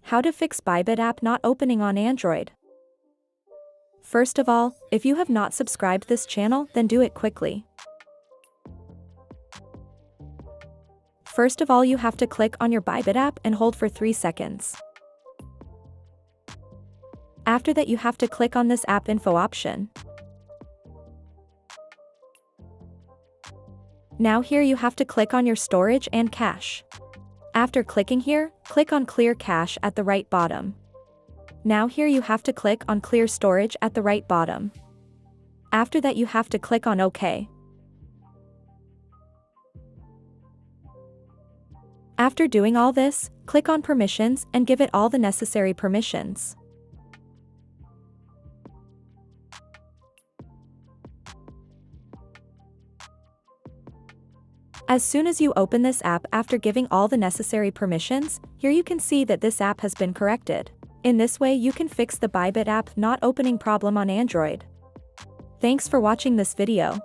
How to fix ByBit app not opening on Android. First of all, if you have not subscribed this channel, then do it quickly. First of all, you have to click on your ByBit app and hold for 3 seconds. After that, you have to click on this app info option. Now here you have to click on your storage and cache. After clicking here, click on Clear Cache at the right bottom. Now here you have to click on Clear Storage at the right bottom. After that you have to click on OK. After doing all this, click on Permissions and give it all the necessary permissions. As soon as you open this app after giving all the necessary permissions, here you can see that this app has been corrected. In this way you can fix the ByBit app not opening problem on Android. Thanks for watching this video.